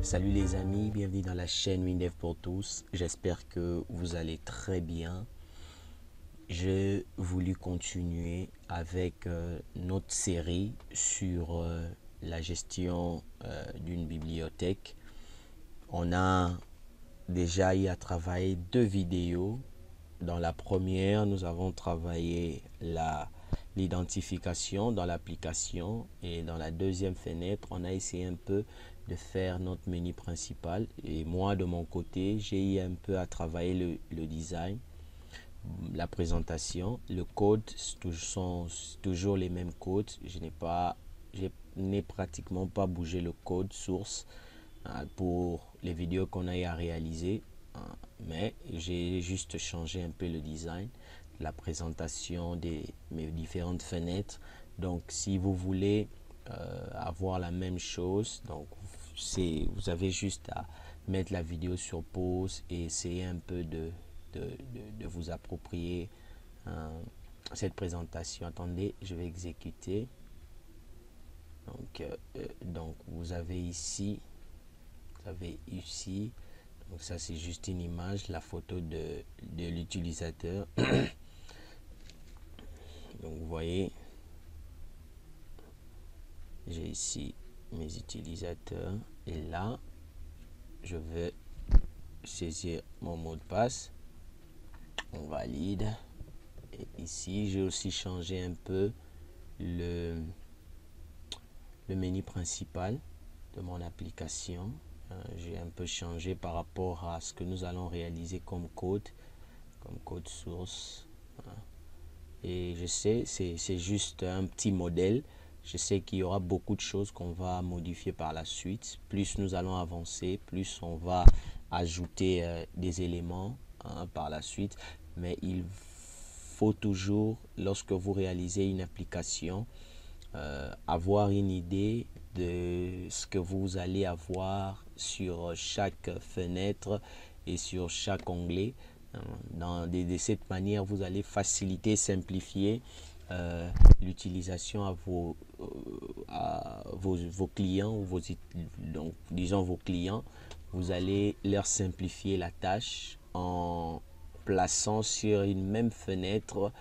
Salut les amis, bienvenue dans la chaîne WinDev pour tous. J'espère que vous allez très bien. J'ai voulu continuer avec notre série sur la gestion d'une bibliothèque. On a déjà eu à travailler 2 vidéos. Dans la première, nous avons travaillé l'identification dans l'application, et dans la deuxième fenêtre, on a essayé un peu de faire notre menu principal. Et moi, de mon côté, j'ai eu un peu à travailler le design, la présentation, le code sont toujours les mêmes codes. Je n'ai pratiquement pas bougé le code source pour les vidéos qu'on a eu à réaliser, mais j'ai juste changé un peu le design, la présentation de mes différentes fenêtres. Donc si vous voulez avoir la même chose, donc vous avez juste à mettre la vidéo sur pause et essayer un peu de vous approprier cette présentation. Attendez, je vais exécuter. Donc vous avez ici, donc ça c'est juste une image, la photo de l'utilisateur. Donc vous voyez, j'ai ici mes utilisateurs, et là je vais saisir mon mot de passe, on valide. Et ici j'ai aussi changé un peu le menu principal de mon application. J'ai un peu changé par rapport à ce que nous allons réaliser comme code source. Et je sais, c'est juste un petit modèle. Je sais qu'il y aura beaucoup de choses qu'on va modifier par la suite. Plus nous allons avancer, plus on va ajouter des éléments par la suite. Mais il faut toujours, lorsque vous réalisez une application, avoir une idée de ce que vous allez avoir sur chaque fenêtre et sur chaque onglet. De cette manière, vous allez faciliter, simplifier l'utilisation à vos clients, ou donc disons vos clients. Vous allez leur simplifier la tâche en plaçant sur une même fenêtre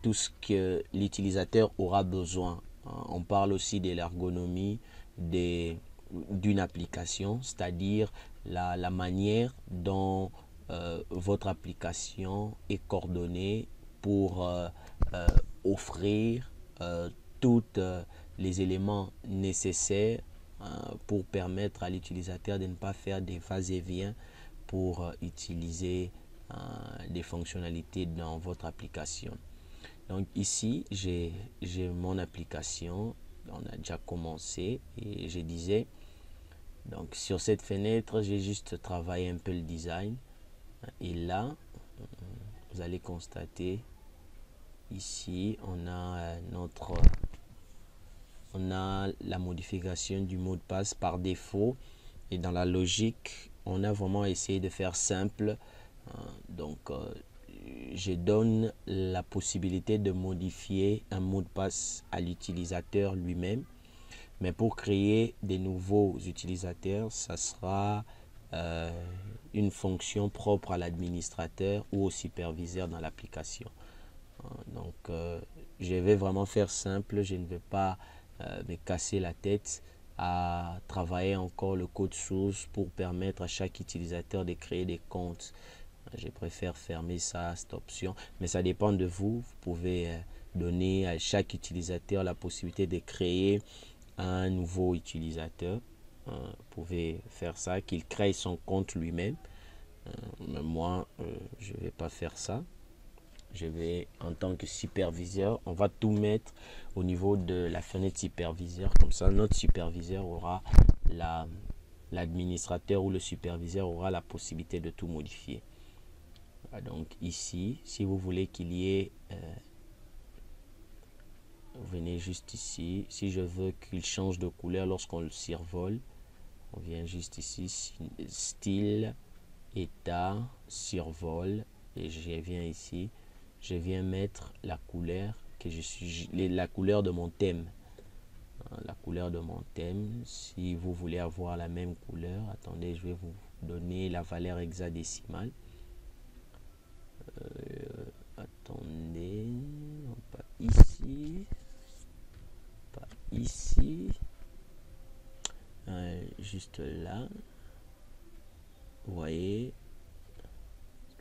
tout ce que l'utilisateur aura besoin. On parle aussi de l'ergonomie d'une application, c'est-à-dire la manière dont votre application est coordonnée pour offrir tous les éléments nécessaires pour permettre à l'utilisateur de ne pas faire des va-et-vient pour utiliser des fonctionnalités dans votre application. Donc ici, j'ai mon application, on a déjà commencé, et je disais, donc sur cette fenêtre, j'ai juste travaillé un peu le design. Et là, vous allez constater, ici, on a la modification du mot de passe par défaut. Et dans la logique, on a vraiment essayé de faire simple. Je donne la possibilité de modifier un mot de passe à l'utilisateur lui-même. Mais pour créer des nouveaux utilisateurs, ça sera une fonction propre à l'administrateur ou au superviseur dans l'application. Je vais vraiment faire simple. Je ne vais pas me casser la tête à travailler encore le code source pour permettre à chaque utilisateur de créer des comptes. Je préfère fermer ça, cette option, mais ça dépend de vous. Vous pouvez donner à chaque utilisateur la possibilité de créer un nouveau utilisateur. Vous pouvez faire ça, qu'il crée son compte lui-même. Mais moi, je ne vais pas faire ça. Je vais, en tant que superviseur, on va tout mettre au niveau de la fenêtre superviseur. Comme ça, notre superviseur aura l'administrateur ou le superviseur aura la possibilité de tout modifier. Donc ici, si vous voulez qu'il y ait, vous venez juste ici. Si je veux qu'il change de couleur lorsqu'on le survole, on vient juste ici, style, état, survol, et je viens ici. Je viens mettre la couleur la couleur de mon thème. la couleur de mon thème. Si vous voulez avoir la même couleur, attendez, je vais vous donner la valeur hexadécimale. Attendez, non, pas ici, pas ici, juste là. Vous voyez,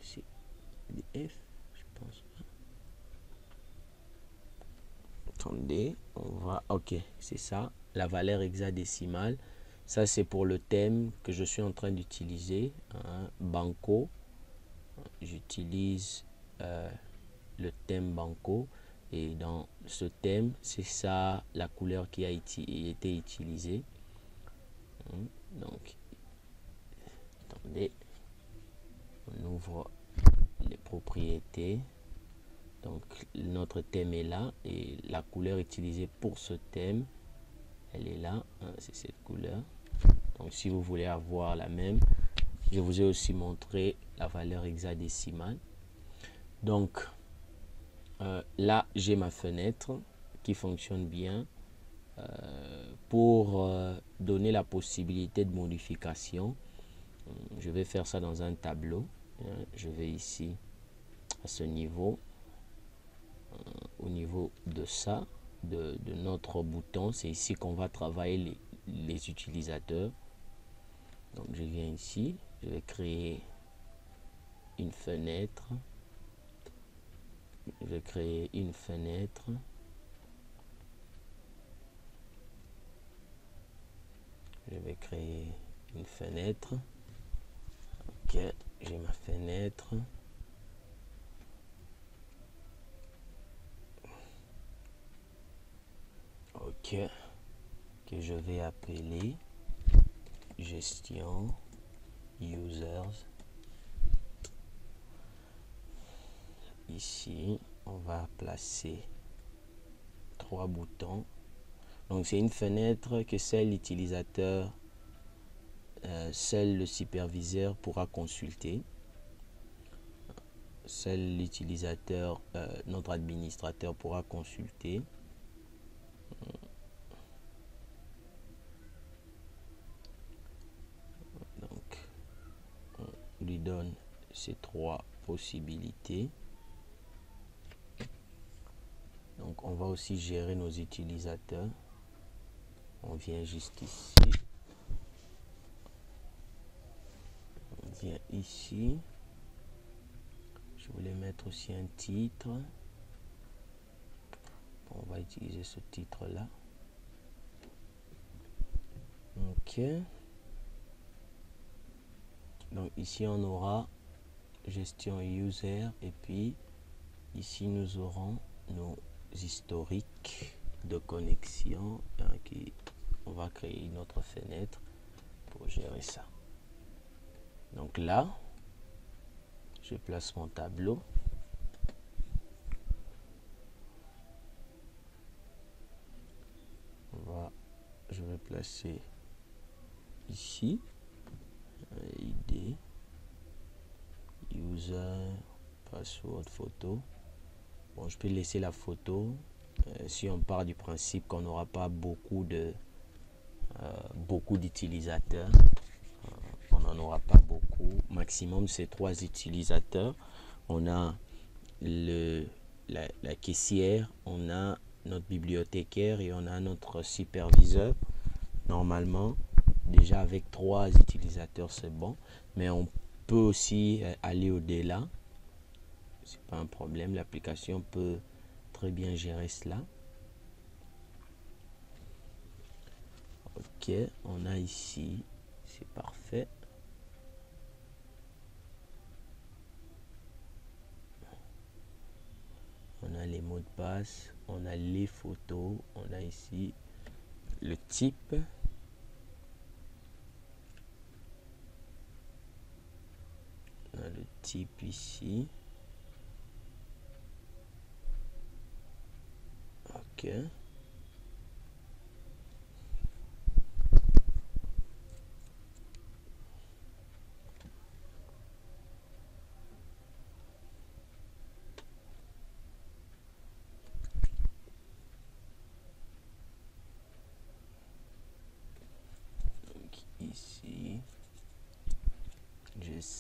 c'est des F, je pense pas. Attendez, on va, ok, c'est ça, la valeur hexadécimale. Ça, c'est pour le thème que je suis en train d'utiliser, hein, Banco. J'utilise le thème Banco. Et dans ce thème, c'est ça la couleur qui a été utilisée. Donc, attendez, on ouvre les propriétés. Donc, notre thème est là et la couleur utilisée pour ce thème, elle est là, hein, c'est cette couleur. Donc, si vous voulez avoir la même, je vous ai aussi montré la valeur hexadécimale. Donc, là, j'ai ma fenêtre qui fonctionne bien. Pour donner la possibilité de modification, je vais faire ça dans un tableau. Je vais ici, à ce niveau, au niveau de ça, de notre bouton. C'est ici qu'on va travailler les utilisateurs. Donc, je viens ici, je vais créer une fenêtre. Je vais créer une fenêtre. Je vais créer une fenêtre. Ok, j'ai ma fenêtre. Ok, que je vais appeler gestion users. Ici, on va placer 3 boutons. Donc, c'est une fenêtre que seul l'utilisateur, seul le superviseur pourra consulter. Seul l'utilisateur, notre administrateur pourra consulter. Donc, on lui donne ces 3 possibilités. Donc, on va aussi gérer nos utilisateurs. On vient juste ici. On vient ici. Je voulais mettre aussi un titre. Bon, on va utiliser ce titre-là. Ok. Donc, ici, on aura gestion user. Et puis, ici, nous aurons nos historiques de connexion. On va créer une autre fenêtre pour gérer ça. Donc là, je place mon tableau. Je vais placer ici ID, user, password, photo. Bon, je peux laisser la photo si on part du principe qu'on n'aura pas beaucoup d'utilisateurs. On n'en aura pas beaucoup. Maximum, c'est 3 utilisateurs. On a la caissière, on a notre bibliothécaire et on a notre superviseur. Normalement, déjà avec 3 utilisateurs, c'est bon. Mais on peut aussi aller au-delà. C'est pas un problème. L'application peut très bien gérer cela. Ok, on a ici, c'est parfait. On a les mots de passe, on a les photos, on a ici le type. On a le type ici. Ok.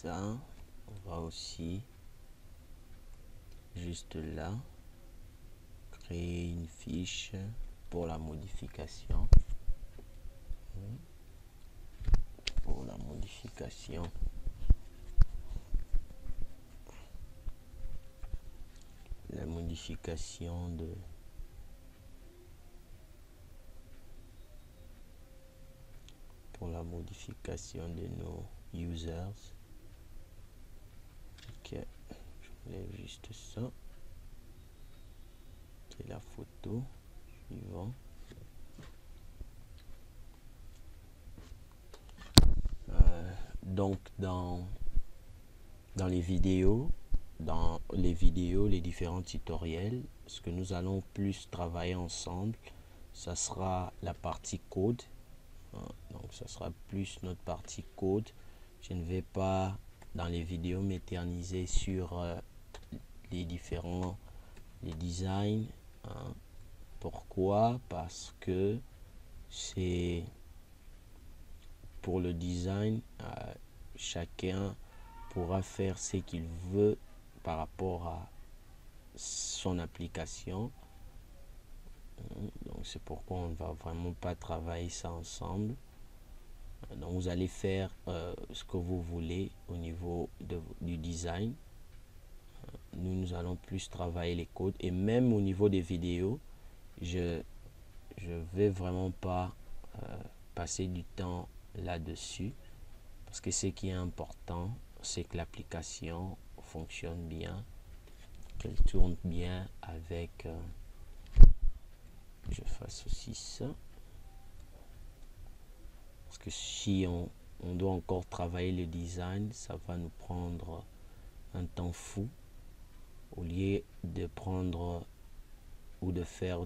ça, on va aussi juste là créer une fiche pour la modification. Pour la modification. La modification de nos users. Ok, je lève juste ça. C'est la photo. Suivant. Donc dans les vidéos, les différents tutoriels, ce que nous allons plus travailler ensemble, ça sera la partie code. Donc ça sera plus notre partie code. Je ne vais pas dans les vidéos m'éterniser sur les designs. Pourquoi? Parce que c'est pour le design, chacun pourra faire ce qu'il veut par rapport à son application. Donc c'est pourquoi on ne va vraiment pas travailler ça ensemble. Donc vous allez faire ce que vous voulez au niveau du design. Nous allons plus travailler les codes, et même au niveau des vidéos, je vais vraiment pas passer du temps là-dessus, parce que ce qui est important, c'est que l'application fonctionne bien, qu'elle tourne bien avec je fasse aussi ça, parce que si on doit encore travailler le design, ça va nous prendre un temps fou, au lieu de prendre ou de faire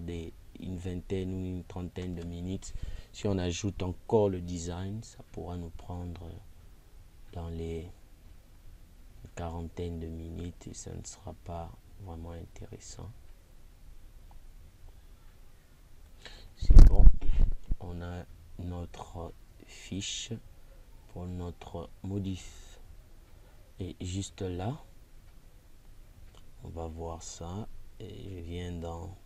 une vingtaine ou une trentaine de minutes. Si on ajoute encore le design, ça pourra nous prendre dans les quarantaines de minutes, et ça ne sera pas vraiment intéressant. C'est bon, on a notre fiche pour notre modif, et juste là on va voir ça, et je viens dans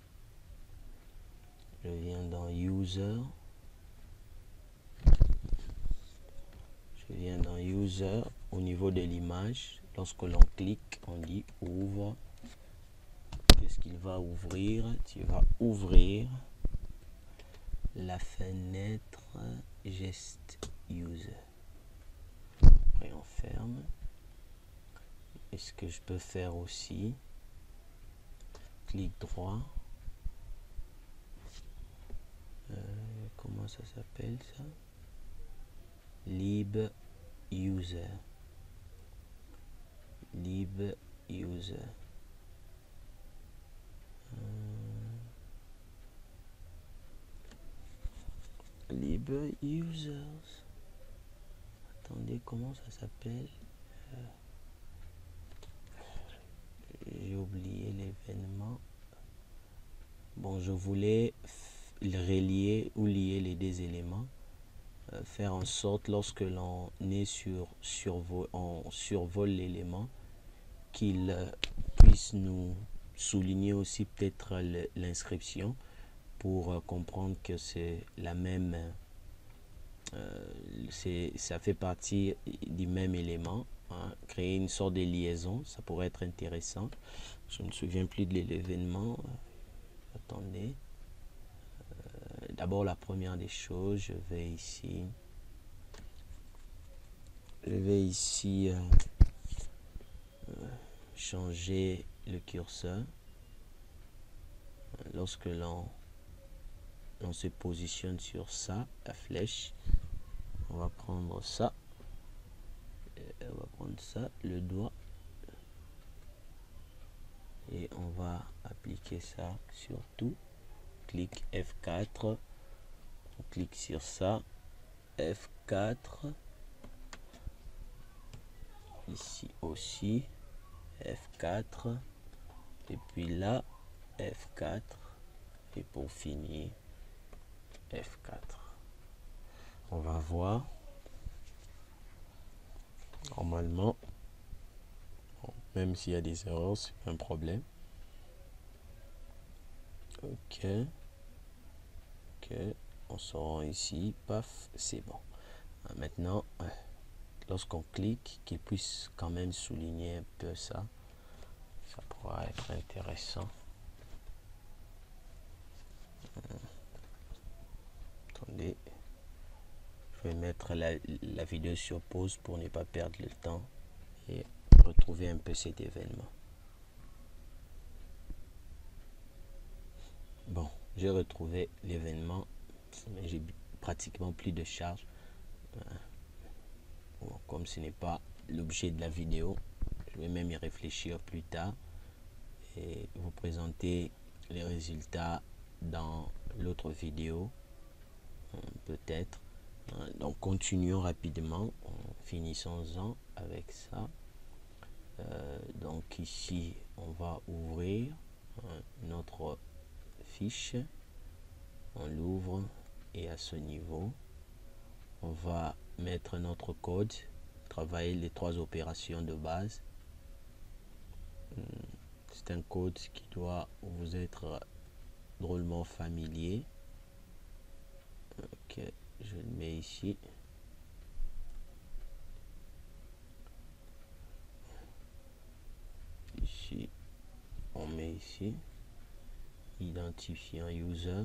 user, au niveau de l'image. Lorsque l'on clique, on dit ouvre. Qu'est-ce qu'il va ouvrir? Tu vas ouvrir la fenêtre geste user. Après on ferme. Et ce que je peux faire aussi, clic droit, comment ça s'appelle ça? Lib user. Lib user. Lib users. Attendez, comment ça s'appelle? J'ai oublié l'événement. Bon, je voulais relier ou lier les deux éléments, faire en sorte, lorsque l'on est on survole l'élément, qu'il puisse nous souligner aussi peut-être l'inscription, pour comprendre que c'est la même, ça fait partie du même élément. Créer une sorte de liaison, ça pourrait être intéressant. Je ne me souviens plus de l'événement. Attendez. D'abord, la première des choses, je vais ici changer le curseur. Lorsque l'on se positionne sur ça, la flèche, on va prendre ça, le doigt, et on va appliquer ça sur tout. Clic F4, on clique sur ça, F4, ici aussi F4, et puis là F4, et pour finir F4. On va voir. Normalement, même s'il y a des erreurs, c'est un problème. Ok. Ok. On sort ici. Paf, c'est bon. Maintenant, lorsqu'on clique, qu'il puisse quand même souligner un peu ça. Ça pourra être intéressant. Attendez. Je vais mettre la vidéo sur pause pour ne pas perdre le temps et retrouver un peu cet événement. Bon, j'ai retrouvé l'événement, mais j'ai pratiquement plus de charge. Bon, comme ce n'est pas l'objet de la vidéo, je vais même y réfléchir plus tard et vous présenter les résultats dans l'autre vidéo, peut-être. Donc continuons rapidement, finissons-en avec ça. Donc ici on va ouvrir notre fiche, on l'ouvre et à ce niveau on va mettre notre code, travailler les 3 opérations de base. C'est un code qui doit vous être drôlement familier. Ok, je le mets ici. Ici, on met ici identifiant user.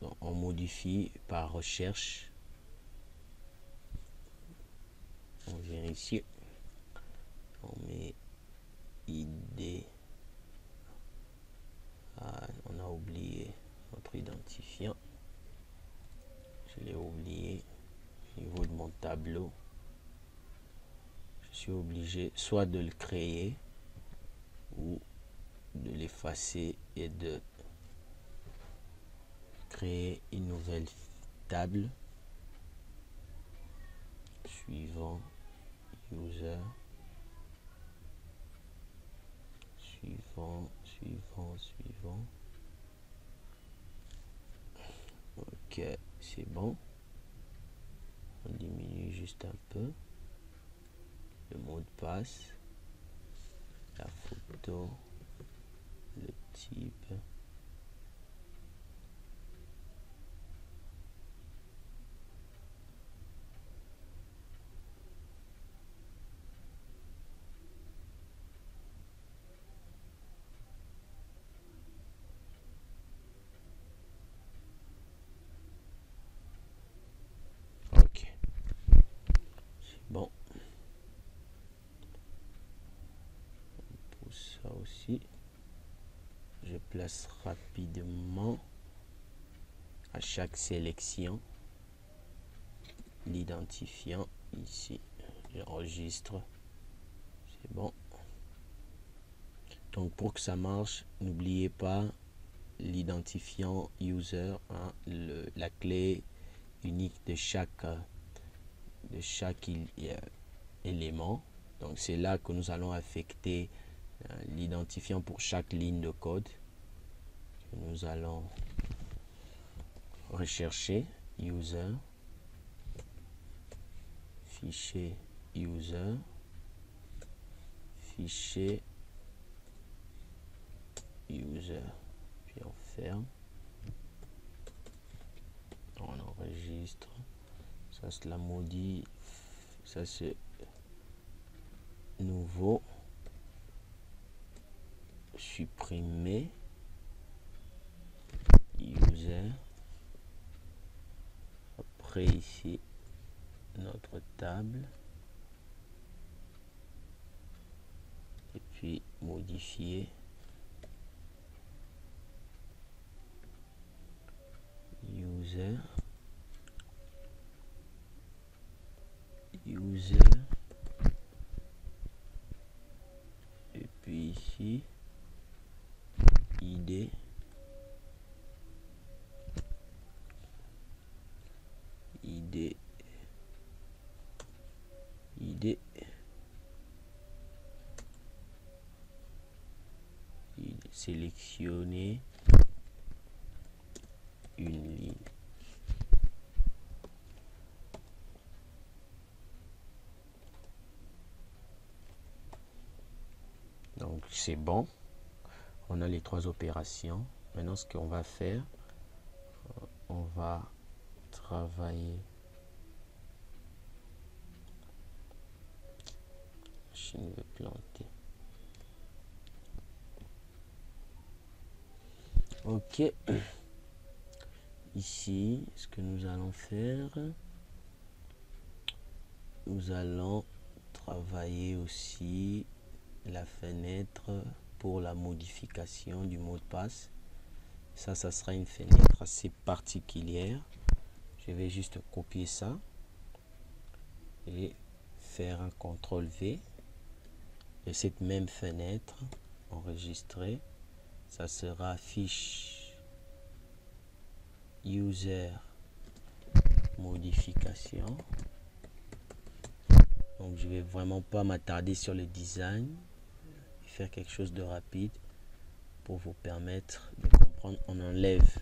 Donc, on modifie par recherche. On vient ici, on met ID. Ah, on a oublié notre identifiant. Je l'ai oublié au niveau de mon tableau. Je suis obligé soit de le créer ou de l'effacer et de créer une nouvelle table. Suivant user, suivant. Ok, c'est bon. On diminue juste un peu le mot de passe, la photo, le type. Ok, c'est bon. Pour ça aussi, je place rapidement à chaque sélection l'identifiant ici. J'enregistre, c'est bon. Donc pour que ça marche, n'oubliez pas l'identifiant user, hein, la clé unique de chaque élément. Donc c'est là que nous allons affecter l'identifiant pour chaque ligne de code. Nous allons rechercher user, fichier user, fichier user, puis on ferme, on enregistre. Ça c'est la maudit, ça c'est nouveau, supprimer, user. Après ici notre table et puis modifier user et puis ici ID sélectionner une ligne. c'est bon. On a les 3 opérations. Maintenant, ce qu'on va faire, on va travailler. La machine veut planter. Ok. Ici, ce que nous allons faire, nous allons travailler aussi la fenêtre pour la modification du mot de passe. Ça sera une fenêtre assez particulière. Je vais juste copier ça et faire un CTRL V de cette même fenêtre, enregistrer. Ça sera fiche user modification. Donc je vais vraiment pas m'attarder sur le design et faire quelque chose de rapide pour vous permettre de comprendre. On enlève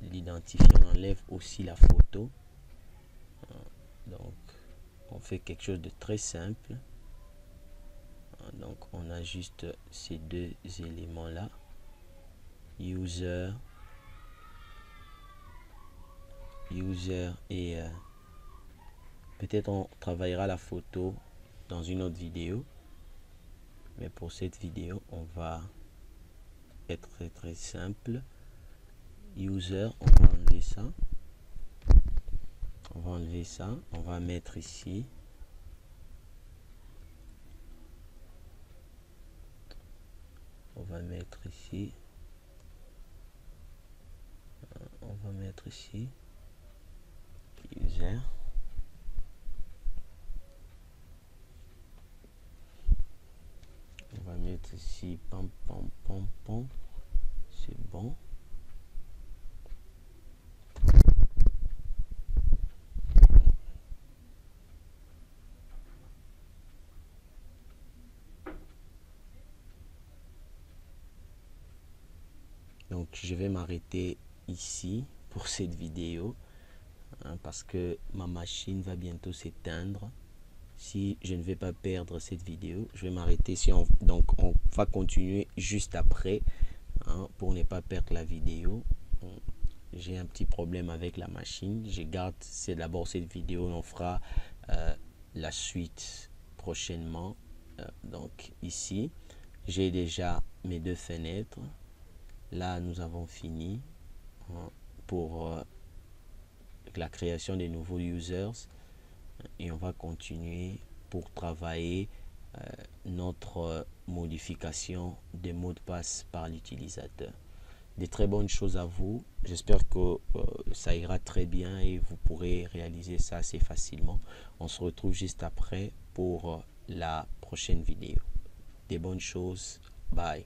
l'identifiant, on enlève aussi la photo. Donc on fait quelque chose de très simple. Donc on a juste ces 2 éléments là, user et peut-être on travaillera la photo dans une autre vidéo, mais pour cette vidéo on va être très simple. User, on va enlever ça, on va mettre ici user. On va mettre ici pam pam pam pam. C'est bon. Donc je vais m'arrêter ici pour cette vidéo, hein, parce que ma machine va bientôt s'éteindre. Si je ne vais pas perdre cette vidéo, je vais m'arrêter ici. Donc on va continuer juste après, hein, pour ne pas perdre la vidéo. J'ai un petit problème avec la machine. Je garde d'abord cette vidéo. On fera la suite prochainement. Donc ici, j'ai déjà mes 2 fenêtres. Là, nous avons fini pour la création des nouveaux users. Et on va continuer pour travailler notre modification des mots de passe par l'utilisateur. Des très bonnes choses à vous. J'espère que ça ira très bien et vous pourrez réaliser ça assez facilement. On se retrouve juste après pour la prochaine vidéo. Des bonnes choses. Bye.